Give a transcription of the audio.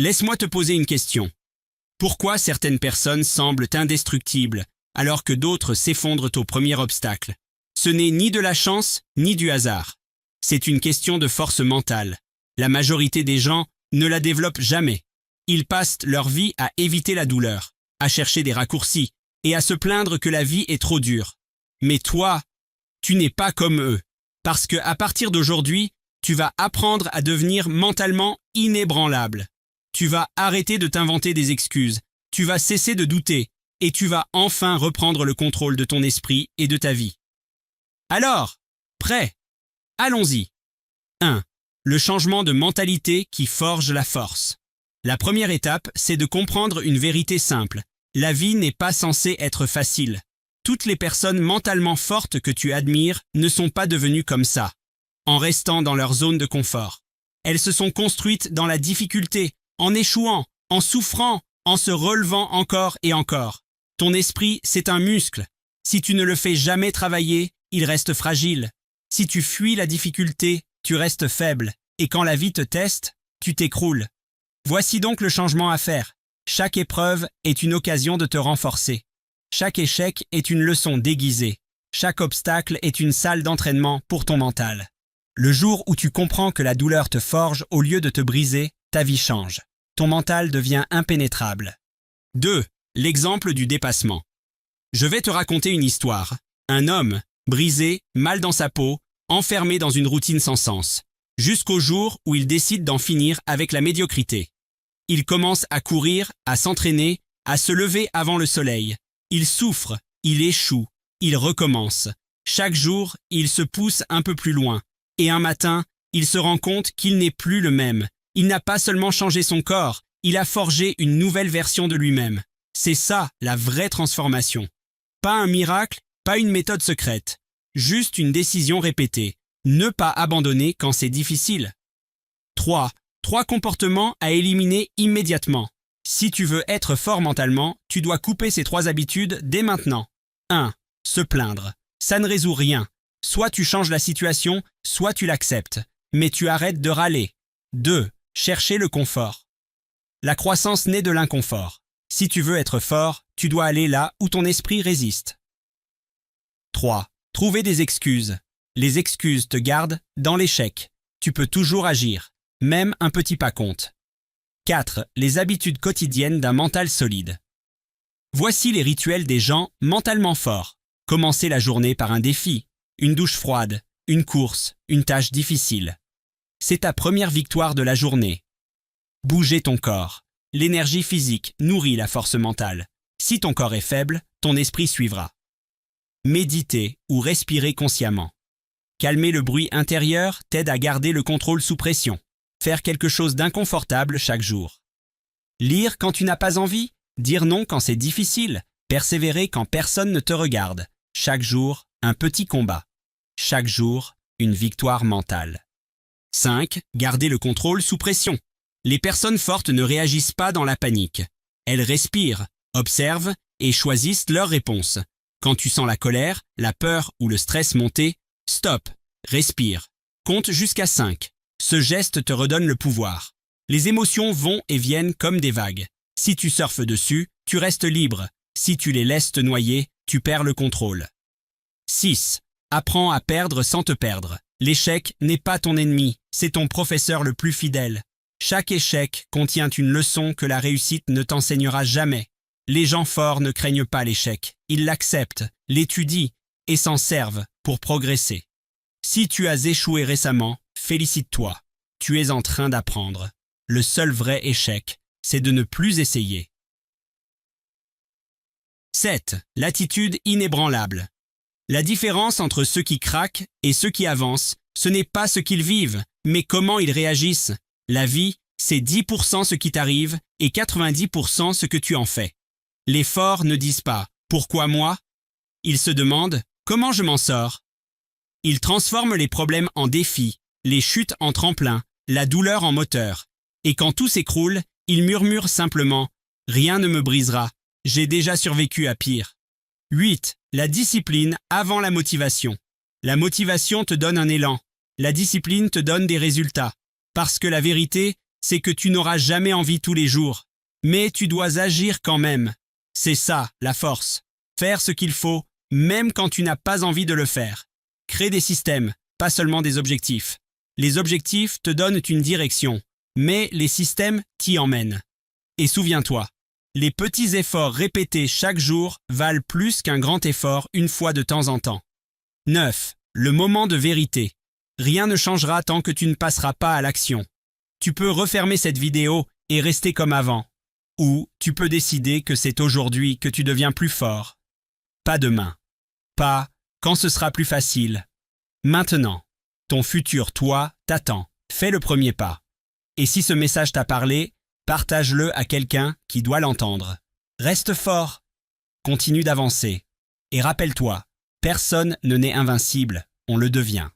Laisse-moi te poser une question. Pourquoi certaines personnes semblent indestructibles alors que d'autres s'effondrent au premier obstacle? Ce n'est ni de la chance ni du hasard. C'est une question de force mentale. La majorité des gens ne la développent jamais. Ils passent leur vie à éviter la douleur, à chercher des raccourcis et à se plaindre que la vie est trop dure. Mais toi, tu n'es pas comme eux. Parce que à partir d'aujourd'hui, tu vas apprendre à devenir mentalement inébranlable. Tu vas arrêter de t'inventer des excuses. Tu vas cesser de douter et tu vas enfin reprendre le contrôle de ton esprit et de ta vie. Alors, prêt? Allons-y. 1. Le changement de mentalité qui forge la force. La première étape, c'est de comprendre une vérité simple. La vie n'est pas censée être facile. Toutes les personnes mentalement fortes que tu admires ne sont pas devenues comme ça, en restant dans leur zone de confort. Elles se sont construites dans la difficulté, en échouant, en souffrant, en se relevant encore et encore. Ton esprit, c'est un muscle. Si tu ne le fais jamais travailler, il reste fragile. Si tu fuis la difficulté, tu restes faible. Et quand la vie te teste, tu t'écroules. Voici donc le changement à faire. Chaque épreuve est une occasion de te renforcer. Chaque échec est une leçon déguisée. Chaque obstacle est une salle d'entraînement pour ton mental. Le jour où tu comprends que la douleur te forge au lieu de te briser, ta vie change. Ton mental devient impénétrable. 2. L'exemple du dépassement. Je vais te raconter une histoire. Un homme, brisé, mal dans sa peau, enfermé dans une routine sans sens, jusqu'au jour où il décide d'en finir avec la médiocrité. Il commence à courir, à s'entraîner, à se lever avant le soleil. Il souffre, il échoue, il recommence. Chaque jour, il se pousse un peu plus loin. Et un matin, il se rend compte qu'il n'est plus le même. Il n'a pas seulement changé son corps, il a forgé une nouvelle version de lui-même. C'est ça, la vraie transformation. Pas un miracle, pas une méthode secrète. Juste une décision répétée. Ne pas abandonner quand c'est difficile. 3. 3 comportements à éliminer immédiatement. Si tu veux être fort mentalement, tu dois couper ces 3 habitudes dès maintenant. 1. Se plaindre. Ça ne résout rien. Soit tu changes la situation, soit tu l'acceptes. Mais tu arrêtes de râler. 2. Chercher le confort. La croissance naît de l'inconfort. Si tu veux être fort, tu dois aller là où ton esprit résiste. 3. Trouver des excuses. Les excuses te gardent dans l'échec. Tu peux toujours agir. Même un petit pas compte. 4. Les habitudes quotidiennes d'un mental solide. Voici les rituels des gens mentalement forts. Commencer la journée par un défi, une douche froide, une course, une tâche difficile. C'est ta première victoire de la journée. Bouger ton corps. L'énergie physique nourrit la force mentale. Si ton corps est faible, ton esprit suivra. Méditer ou respirer consciemment. Calmer le bruit intérieur t'aide à garder le contrôle sous pression. Faire quelque chose d'inconfortable chaque jour. Lire quand tu n'as pas envie, dire non quand c'est difficile, persévérer quand personne ne te regarde. Chaque jour, un petit combat. Chaque jour, une victoire mentale. 5. Garder le contrôle sous pression. Les personnes fortes ne réagissent pas dans la panique. Elles respirent, observent et choisissent leur réponse. Quand tu sens la colère, la peur ou le stress monter, stop, respire. Compte jusqu'à 5. Ce geste te redonne le pouvoir. Les émotions vont et viennent comme des vagues. Si tu surfes dessus, tu restes libre. Si tu les laisses te noyer, tu perds le contrôle. 6. Apprends à perdre sans te perdre. L'échec n'est pas ton ennemi, c'est ton professeur le plus fidèle. Chaque échec contient une leçon que la réussite ne t'enseignera jamais. Les gens forts ne craignent pas l'échec. Ils l'acceptent, l'étudient et s'en servent pour progresser. Si tu as échoué récemment, félicite-toi. Tu es en train d'apprendre. Le seul vrai échec, c'est de ne plus essayer. 7. L'attitude inébranlable. La différence entre ceux qui craquent et ceux qui avancent, ce n'est pas ce qu'ils vivent, mais comment ils réagissent. La vie, c'est 10% ce qui t'arrive et 90% ce que tu en fais. Les forts ne disent pas « Pourquoi moi ?» Ils se demandent « Comment je m'en sors ?» Ils transforment les problèmes en défis, les chutes en tremplin, la douleur en moteur. Et quand tout s'écroule, ils murmurent simplement « Rien ne me brisera, j'ai déjà survécu à pire. » 8. La discipline avant la motivation. La motivation te donne un élan. La discipline te donne des résultats. Parce que la vérité, c'est que tu n'auras jamais envie tous les jours. Mais tu dois agir quand même. C'est ça, la force. Faire ce qu'il faut, même quand tu n'as pas envie de le faire. Crée des systèmes, pas seulement des objectifs. Les objectifs te donnent une direction, mais les systèmes t'y emmènent. Et souviens-toi, les petits efforts répétés chaque jour valent plus qu'un grand effort une fois de temps en temps. 9. Le moment de vérité. Rien ne changera tant que tu ne passeras pas à l'action. Tu peux refermer cette vidéo et rester comme avant. Ou tu peux décider que c'est aujourd'hui que tu deviens plus fort. Pas demain. Pas quand ce sera plus facile. Maintenant. Ton futur toi t'attend. Fais le premier pas. Et si ce message t'a parlé, partage-le à quelqu'un qui doit l'entendre. Reste fort. Continue d'avancer. Et rappelle-toi, personne ne naît invincible, on le devient.